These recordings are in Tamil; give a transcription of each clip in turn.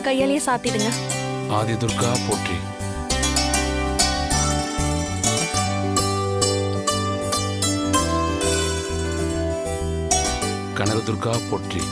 உங்க கையாலேயே சாத்திடுங்க. ஆதி துர்கா போற்றி. கனக துர்கா போற்றி.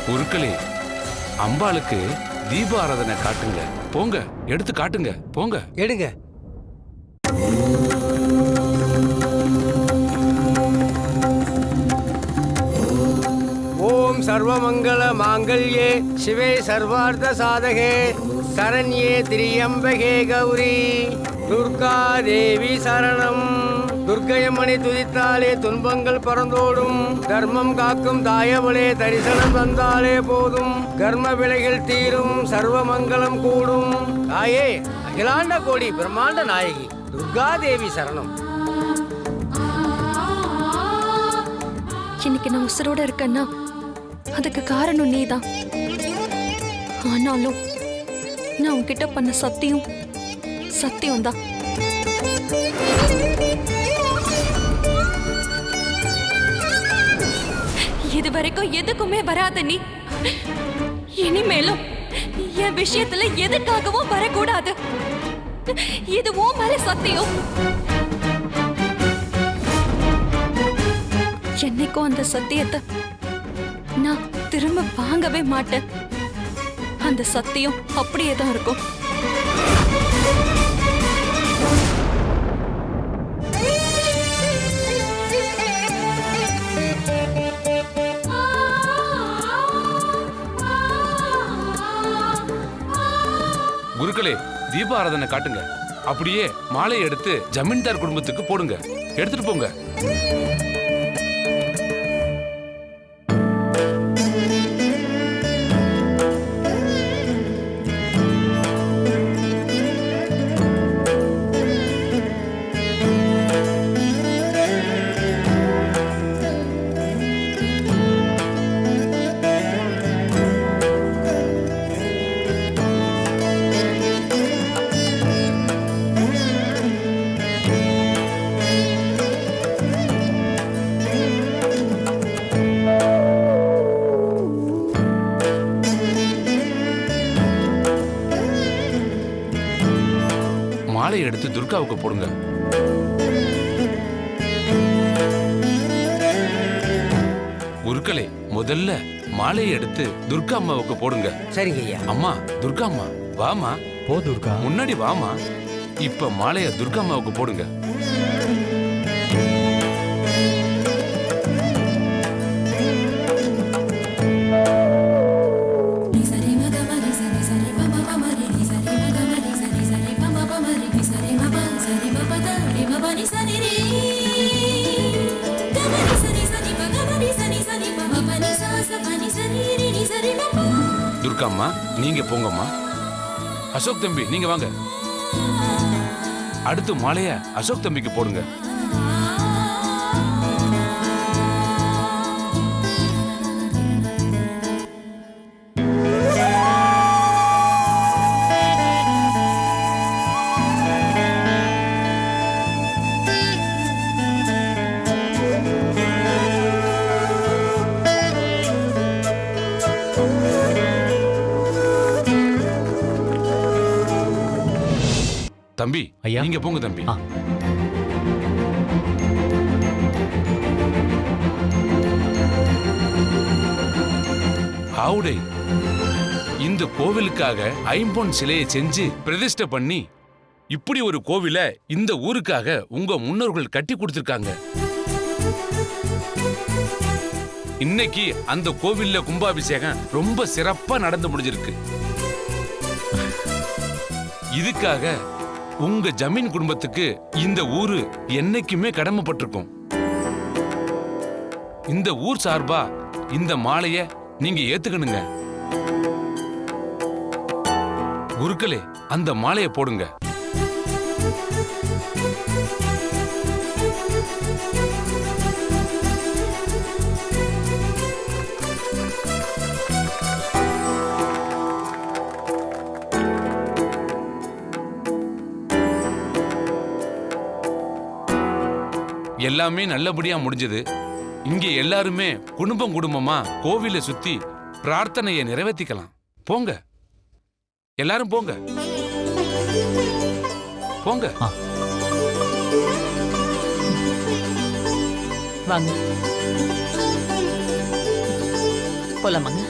குருக்களே, அம்பாளுக்கு தீப ஆராதனை காட்டுங்க. போங்க, எடுத்து காட்டுங்க. போங்க, எடுங்க. ஓம் சர்வமங்கள மாங்கல்யே சிவே சர்வார்த்த சாதகே சரண்யே திரியம்பகே கௌரி துர்கா தேவி சரணம். துர்க்கையம்மனை துதித்தாலே துன்பங்கள் பறந்தோடும். தர்மம் காக்கும் தாயவளே தரிசனம் தந்தாலே போதும். கர்ம விலைகள் தீரும், சர்வமங்கலம் கூடும். தாயே அகிலாண்ட கோடி பிரம்மாண்ட நாயகி துர்கா தேவி சரணம். இன்னைக்கு நான் உசுரோட இருக்கேன்னா அதுக்கு காரணம் நீதான். ஆனாலும் நான் உன்கிட்ட பண்ண சத்தியம் தான். இது வரைக்கும் எதுக்குமே வராத நீ இனிமேலும் என் விஷயத்துல எதுக்காகவும் வரக்கூடாது. இது உன் மேல சத்தியம். என்னைக்கும் அந்த சத்தியத்தை நான் திரும்ப வாங்கவே மாட்டேன். அந்த சத்தியம் அப்படியே தான் இருக்கும். குருக்களே, தீப ஆராதனை காட்டுங்க. அப்படியே மாலையை எடுத்து ஜமீன்தார் குடும்பத்துக்கு போடுங்க. எடுத்துட்டு போங்க. மாலையை எடுத்து துர்காவுக்கு போடுங்க. குருக்களே, முதல்ல மாலையை எடுத்து துர்கா அம்மாவுக்கு போடுங்க. சரிங்க ஐயா. அம்மா, துர்கா அம்மா வாமா. போ துர்கா. முன்னாடி வாமா. இப்ப மாலையை துர்கா அம்மாவுக்கு போடுங்க. Sani துர்காம்மா நீங்க போங்கம்மா. அசோக் தம்பி நீங்க வாங்க. அடுத்து மாலைய அசோக் தம்பிக்கு போடுங்க. தம்பி ஐயா. நீங்க போங்க தம்பி. ஆவுடை இந்த கோவிலுக்காக ஐம்பொன் சிலையை செஞ்சு பிரதிஷ்டை பண்ணி இப்படி ஒரு கோவில இந்த ஊருக்காக உங்க முன்னோர்கள் கட்டி கொடுத்திருக்காங்க. இன்னைக்கு அந்த கோவில்ல கும்பாபிஷேகம் ரொம்ப சிறப்பா நடந்து முடிஞ்சிருக்கு. இதுக்காக உங்க ஜமீன் குடும்பத்துக்கு இந்த ஊரு என்னைக்குமே கடமைப்பட்டிருக்கும். இந்த ஊர் சார்பா இந்த மாலைய நீங்க ஏத்துக்கணுங்க. குருக்களே அந்த மாலைய போடுங்க. எல்லாமே நல்லபடியா முடிஞ்சது. இங்க எல்லாருமே குடும்பம் குடும்பமா கோவிலை சுத்தி பிரார்த்தனையை நிறைவேற்றிக்கலாம். போங்க, எல்லாரும் போங்க போங்க. வாங்க போலாமாங்க.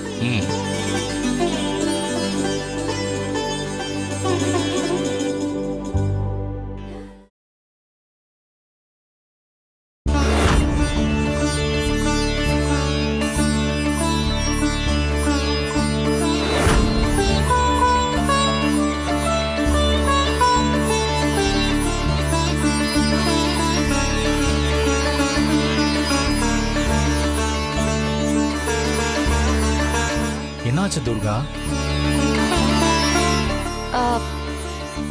என்னாச்சு துர்கா?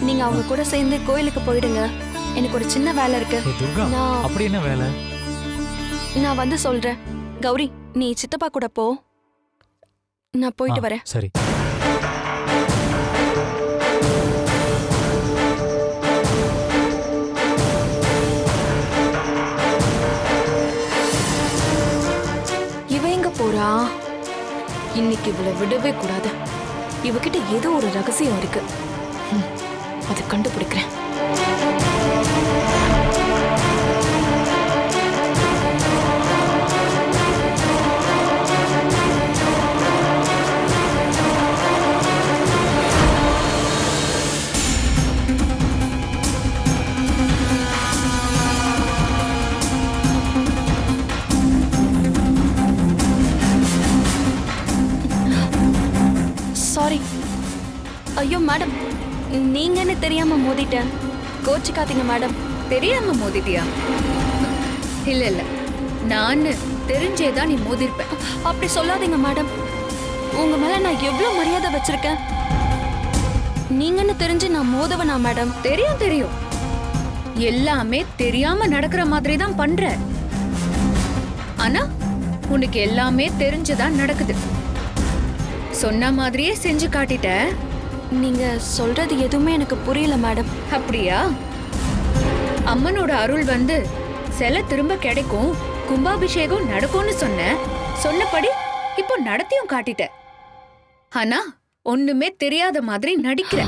நீங்க அவங்க கூட சேர்ந்து கோயிலுக்கு போயிடுங்க. எனக்கு ஒரு சின்ன வேலை இருக்கு. துர்கா அப்படி என்ன வேலை? நான் வந்து சொல்றேன். கௌரி நீ சித்தப்பா கூட போ, நான் போயிட்டு வரேன். சரி. இவ எங்க போறா? இன்னைக்கு இவளை விடவே கூடாது. இவகிட்ட ஏதோ ஒரு ரகசியம் இருக்கு. அதை கண்டுபிடிக்கிறேன். சாரி. ஐயோ மேடம், நீங்கன்னு தெரியாம மோதிட்டேன். கோச்சிக்காதீங்க மேடம். தெரியாம மோதிட்டியா? இல்ல இல்ல, நான் தெரிஞ்சேதான் நீ மோதிருப்ப. அப்படி சொல்லாதீங்க மேடம். உங்க மேல நான் எவ்வளவு மரியாதை வச்சிருக்கேன். நீங்கன்னு தெரிஞ்சு நான் மோதவனா மேடம்? தெரியும் தெரியும், எல்லாமே தெரியாம நடக்கிற மாதிரி தான் பண்ற. ஆனா உனக்கு எல்லாமே தெரிஞ்சுதான் நடக்குது. சொன்ன மாதிரியே செஞ்சு காட்டிட்ட. நீங்க சொல்றது எதுவுமே எனக்கு புரியல மேடம். அப்படியா? அம்மனோட அருள் வந்து சிலை திரும்ப கிடைக்கும், கும்பாபிஷேகம் நடக்கும்னு சொன்னபடி இப்போ நடத்தியும் காட்டிட்ட. ஆனா ஒண்ணுமே தெரியாத மாதிரி நடிக்கிற.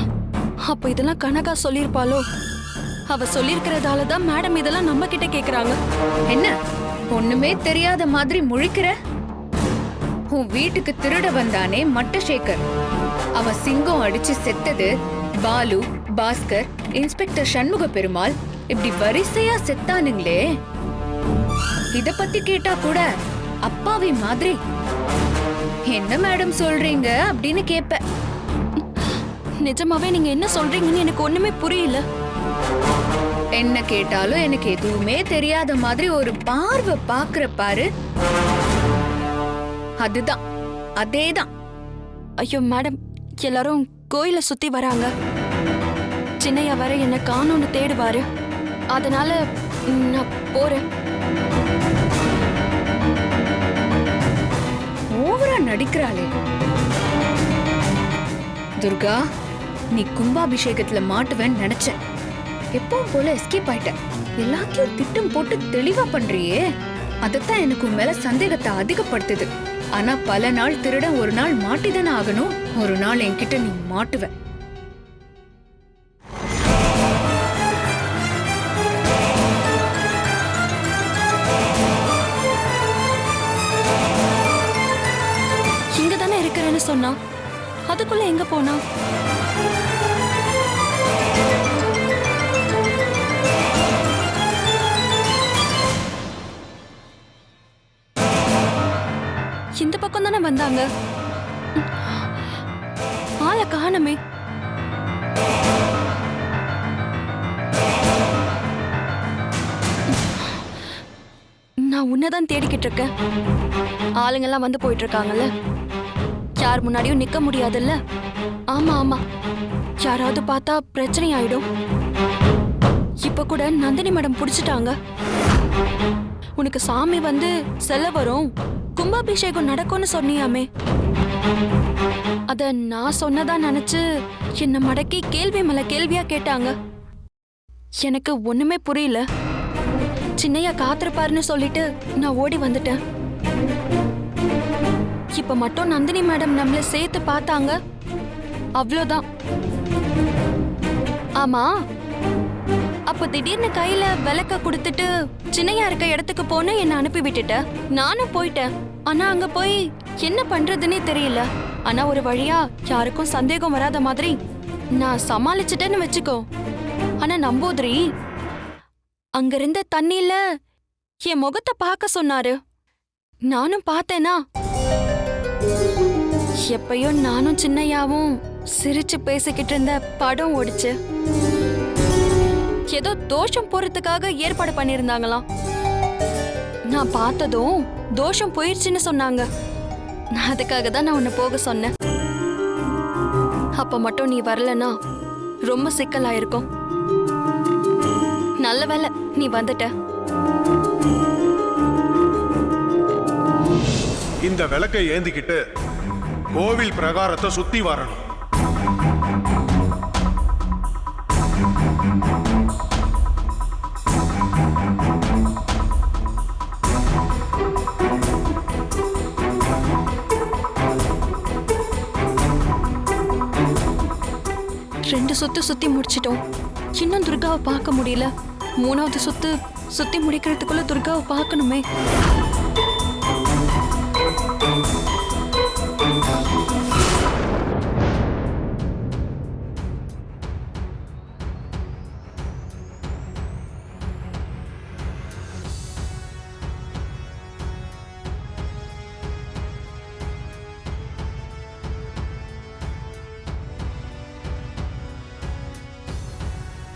அப்ப இதெல்லாம் கனகா சொல்லிருப்பாளோ? அவ சொல்லிருக்கிறதால தான் மேடம் இதெல்லாம் நம்ம கிட்ட கேக்குறாங்க. என்ன ஒண்ணுமே தெரியாத மாதிரி முழிக்கிற? உன் வீட்டுக்கு திருட வந்தானே மட்டசேகர், அவன் சிங்கம் அடிச்சு செத்தது. பாலு, பாஸ்கர், இன்ஸ்பெக்டர் சண்முக பெருமாள், இப்படி வரிசையா செத்தானுங்களே. இத பத்தி கேட்டா கூட அப்பாவி மாதிரி என்ன மேடம் சொல்றீங்க அப்படின்னு கேப்ப. நிஜமாவே நீங்க என்ன சொல்றீங்கன்னு எனக்கு ஒண்ணுமே புரியல. என்ன கேட்டாலும் எனக்கு எதுவுமே தெரியாத மாதிரி ஒரு பார்வை பாக்குற பாரு, அதுதான் அதேதான். ஐயோ மேடம், எல்லாரும் கோயிலை சுத்தி வராங்க. சின்னையா வர என்ன காணோன்னு தேடுவாரு. அதனால நான் போறேன். ஓவரா நடிக்கிறாளே துர்கா. நீ கும்பாபிஷேகத்துல மாட்டுவேன்னு நினைச்சேன். எப்பவும் போல எஸ்கேப் ஆயிட்ட. எல்லாத்தையும் திட்டம் போட்டு தெளிவா பண்றியே. அதத்தான் எனக்கு உன் மேல சந்தேகத்தை அதிகப்படுத்துது. ஆனா பல நாள் திருட ஒரு நாள் மாட்டிதானே ஆகணும். ஒரு நாள் என்கிட்ட நீ மாட்டுவ. இங்க தானே இருக்கிறேன்னு சொன்னா, அதுக்குள்ள எங்க போனா? இந்த பக்கம் தானே வந்தாங்க. ஆளை காணமே. நான் உன்னதான் தேடிக்கிட்டு இருக்கேன். ஆளுங்கெல்லாம் வந்து போயிட்டு இருக்காங்கல்ல, யார் முன்னாடியும் நிக்க முடியாதுல்ல. ஆமா ஆமா, யாராவது பார்த்தா பிரச்சனை ஆயிடும். இப்ப கூட நந்தினி மேடம் புடிச்சிட்டாங்க. உனக்கு சாமி வந்து செல்ல வரும், கும்பாபிஷேகம் நடக்கும்னு சொன்னியாமே. அத நான் சொன்னதா நினைச்சு என்ன மடக்கி கேள்வி மேல கேள்வியா கேட்டாங்க. எனக்கு ஒண்ணுமே புரியல. சின்னையா காத்திருப்பாருன்னு சொல்லிட்டு நான் ஓடி வந்துட்டேன். இப்ப மட்டும் நந்தினி மேடம் நம்மள சேர்த்து பார்த்தாங்க, அவ்வளவுதான். ஆமா, அப்ப திடீர்னு கையில விளக்க கொடுத்துட்டு சின்னையா இருக்க இடத்துக்கு போன என்ன அனுப்பி விட்டுட்ட. நானும் போயிட்டேன். ஆனா அங்க போய் என்ன பண்றதுன்னே தெரியல. ஆனா ஒரு வழியா யாருக்கும் சந்தேகம் வராத மாதிரி நான் சமாளிச்சுட்டேன்னு வச்சுக்கோ. ஆனா நம்பூதிரி அங்க இருந்த தண்ணியில என் முகத்தை பார்க்க சொன்னாரு. நானும் பார்த்தேனா. எப்பயும் நானும் சின்னையாவும் சிரிச்சு பேசிக்கிட்டு இருந்த படம் ஓடிச்சு. ஏதோ தோஷம் போறதுக்காக ஏற்பாடு பண்ணிருந்தாங்களாம். நான் பார்த்ததும் தோஷம் போயிடுச்சுன்னு சொன்னாங்க. அதுக்காக தான் நான் உன்னை போக சொன்னேன். அப்ப மட்டும் நீ வரலனா ரொம்ப சிக்கலாயிருக்கும். நல்ல வேளை நீ வந்துட்ட. இந்த விளக்கை ஏந்திக்கிட்டு கோவில் பிரகாரத்தை சுத்தி வரணும். ரெண்டு சுத்து சுத்தி முடிச்சிட்டோம். இன்னும் துர்காவை பார்க்க முடியல. மூணாவது சுத்து சுத்தி முடிக்கிறதுக்குள்ள துர்காவை பார்க்கணுமே.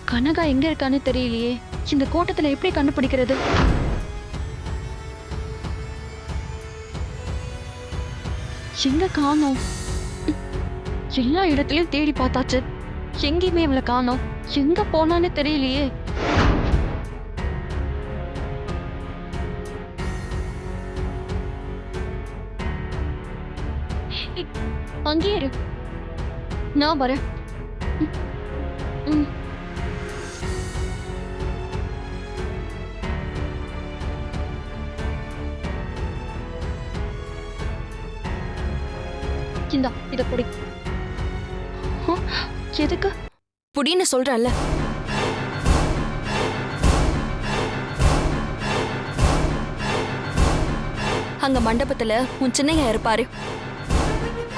கனகா எங்க இருக்கான்னு தெரியலையே. இந்த கோட்டத்துல எப்படி கண்டுபிடிக்கிறது? எங்க காணோம்? எல்லா இடத்துலயும் தேடி பார்த்தாச்சு, எங்கேயுமே அவளை காணோம். எங்க போனான்னு தெரியலையே. அங்கேயே இரு, நான் வரேன். இந்தா இத புடி. எதுக்கு புடின்னு சொல்றல்ல? அங்க மண்டபத்துல உன் சின்னையா இருப்பாரு,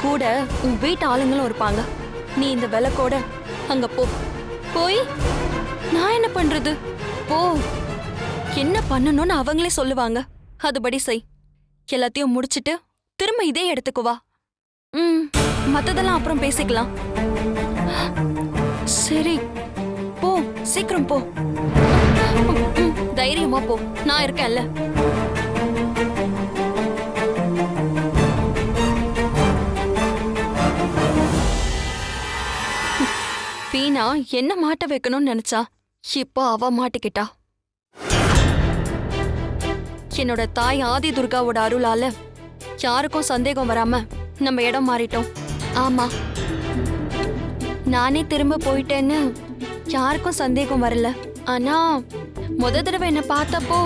கூட உன் வீட்டு ஆளுங்களும் இருப்பாங்க. நீ இந்த விளக்கோட அங்க போ. போய் நான் என்ன பண்றது? போ. என்ன பண்ணணும்னு அவங்களே சொல்லுவாங்க, அதுபடி செய். எல்லாத்தையும் முடிச்சிட்டு திரும்ப இதே இடத்துக்கு வா. மத்ததெல்லாம் அப்புறம் பேசிக்கலாம். சரி போ, சீக்கிரம் போ. தைரியமா போ, நான் இருக்கேன்ல. வீணா என்ன மாட்ட வைக்கணும்னு நினைச்சா இப்போ அவ மாட்டிக்கிட்டா. என்னோட தாய் ஆதி துர்காவோட அருளால யாருக்கும் சந்தேகம் வராம நம்ம இடம் மாறிட்டோம். ஆமா, நானே திரும்ப போயிட்டேன்னு யாருக்கும் சந்தேகம் வரல. ஆனா முத தடவை என்ன பார்த்தப்போ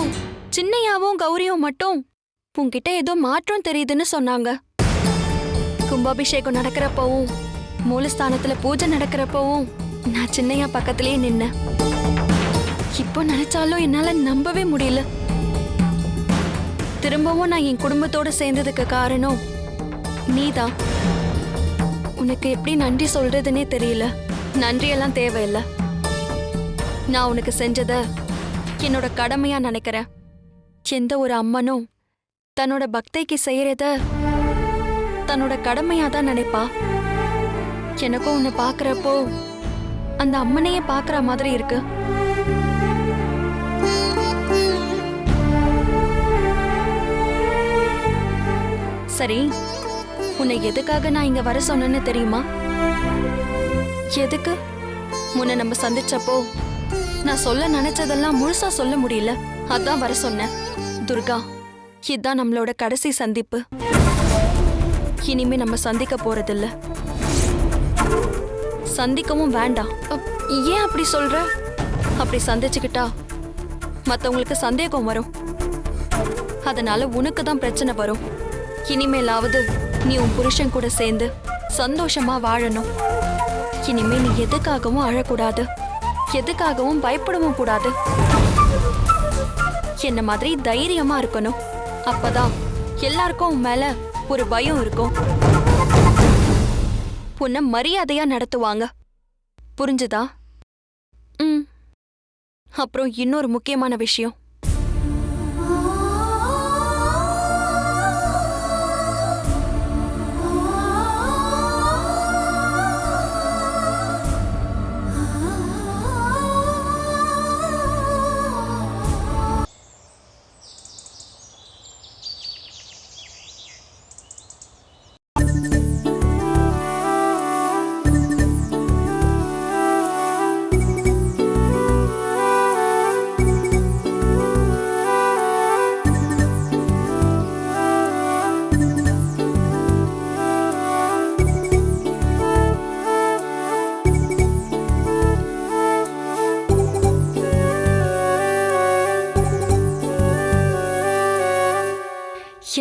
சின்னையாவும் கௌரியும் மட்டும் உன்கிட்ட ஏதோ மாற்றம் தெரியுதுன்னு சொன்னாங்க. கும்பாபிஷேகம் நடக்கிறப்பவும் மூலஸ்தானத்துல பூஜை நடக்கிறப்பவும் நான் சின்னையா பக்கத்திலேயே நின்னேன். இப்போ நினைச்சாலும் என்னால நம்பவே முடியல. திரும்பவும் நான் என் குடும்பத்தோட சேர்ந்ததுக்கு காரணம் நீதான். உனக்கு எப்படி நன்றி சொல்றதுன்னே தெரியல. நன்றியெல்லாம் தேவையில்லை. நான் உனக்கு செஞ்சத என்னோட கடமையா நினைக்கிறேன். எந்த ஒரு அம்மனும் தன்னோட பக்தைக்கு செய்யறத தன்னோட கடமையா தான் நினைப்பா. எனக்கும் உன்னை பாக்குறப்போ அந்த அம்மனையே பாக்குற மாதிரி இருக்கு. சரி, உன்னை எதுக்காக நான் இங்க வர சொன்னேன்னு தெரியுமா? எதுக்கு? முன்ன நம்ம சந்திச்சப்போ நான் சொல்ல நினைச்சதெல்லாம் முழுசா சொல்ல முடியல, அதான் வர சொன்னேன். துர்கா, இதுதான் நம்மளோட கடைசி சந்திப்பு. இனிமே நம்ம சந்திக்க போறதில்ல, சந்திக்கவும் வேண்டாம். ஏன் அப்படி சொல்ற? அப்படி சந்திச்சுக்கிட்டா மத்தவங்களுக்கு சந்தேகம் வரும். அதனால உனக்கு தான் பிரச்சனை வரும். இனிமேலாவது நீ உன் புருஷன் கூட சேர்ந்து சந்தோஷமா வாழணும். இனிமே நீ எதுக்காகவும் அழக்கூடாது, எதுக்காகவும் பயப்படவும் கூடாது. என்ன மாதிரி தைரியமா இருக்கணும். அப்பதான் எல்லாருக்கும் உன் மேல ஒரு பயம் இருக்கும். உன்னை மரியாதையா நடத்துவாங்க. புரிஞ்சுதா? அப்புறம் இன்னொரு முக்கியமான விஷயம்.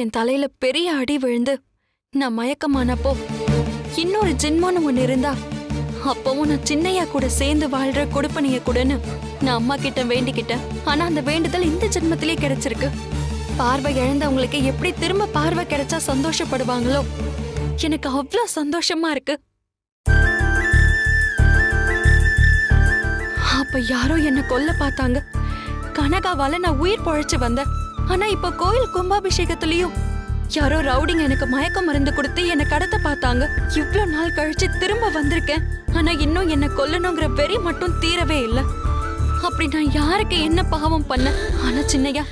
என் தலையில பெரிய அடி விழுந்து நான் மயக்கமானப்போ இன்னொரு ஜென்மம்னு ஒண்ணு இருந்தா அப்பவும் நான் சின்னையா கூட சேர்ந்து வாழ்ற கொடுப்பனைய கூடன்னு நான் அம்மா கிட்ட வேண்டிக்கிட்டேன். ஆனா அந்த வேண்டுதல் இந்த ஜென்மத்திலே கிடைச்சிருக்கு. பார்வை இழந்தவங்களுக்கு எப்படி திரும்ப பார்வை கிடைச்சா சந்தோஷப்படுவாங்களோ, எனக்கு அவ்வளவு சந்தோஷமா இருக்கு. அப்ப யாரோ என்ன கொல்ல பார்த்தாங்க. கனகாவால நான் உயிர் பொழைச்சு வந்தேன். ஆனா இப்ப கோயில் கும்பாபிஷேகத்திலயும் யாரோ ரவுடிங்க எனக்கு மயக்க மருந்து கொடுத்து என்ன கடத்த பார்த்தாங்க. இவ்ளோ நாள் கழிச்சு திரும்ப வந்திருக்கேன். ஆனா இன்னும் என்ன கொல்லணுங்கிற வெறி மட்டும் தீரவே இல்லை. அப்படி நான் யாருக்கு என்ன பாவம் பண்ண? ஆனா சின்னையா,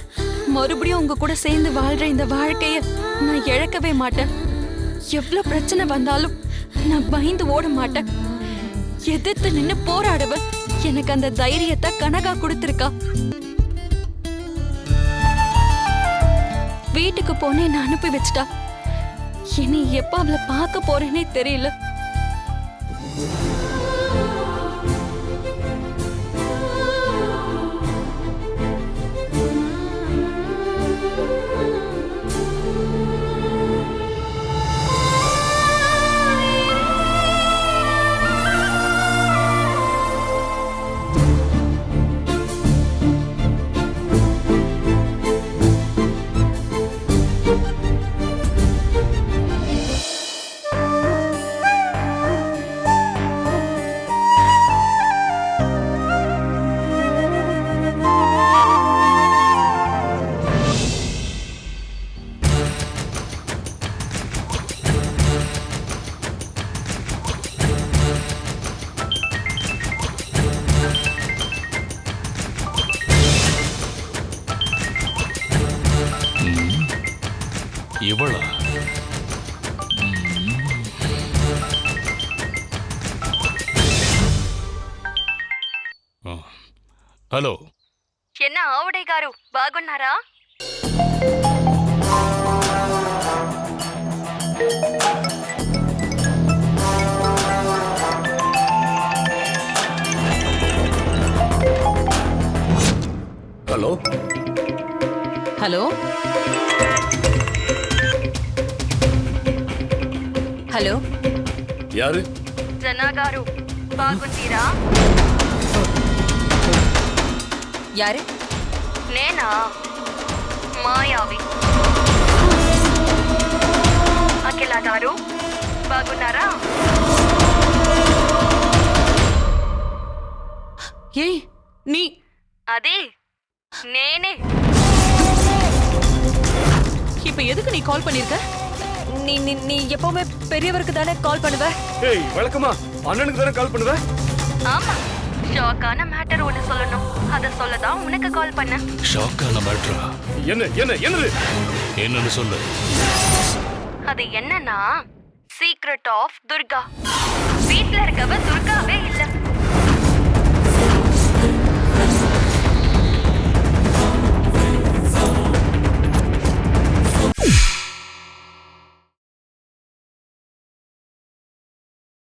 மறுபடியும் உங்க கூட சேர்ந்து வாழ்ற இந்த வாழ்க்கைய நான் இழக்கவே மாட்டேன். எவ்வளவு பிரச்சனை வந்தாலும் நான் பயந்து ஓட மாட்டேன். எதிர்த்து நின்னு போராடுவேன். எனக்கு அந்த தைரியத்தை கனகா கொடுத்திருக்கா. வீட்டுக்கு போனேன் அனுப்பி வச்சிட்டா. இனி எப்ப அவளை பார்க்க போறேனே தெரியல. హలో என்ன ஆவுடை గారు బాగున్నారా? హలో హలో హలో யாரு? జనా గారు బాగుందీరా? யாரு? నేనా మాయావి. అఖిల గారు బాగున్నారా? ஏய் நீ అది నేనే. இப்ப எதுக்கு நீ கால் பண்ணிருக்க? நீ நீ நீ எப்பவுமே பெரியவருக்கு தானே கால் பண்ணுவ? ஏய் வழக்கமா அண்ணனுக்கு தானே கால் பண்ணுவ? ஆமா, ஷாக்கான மேட்டர் ஒன்னு சொல்லணும். அத சொல்லதான் உனக்கு கால் பண்ணேன். ஷாக்கான மேட்ரா? என்னது? என்னன்னு சொல்லு. அது என்னன்னா சீக்ரெட் ஆஃப் துர்கா. வீட்ல இருக்கவ துர்காவே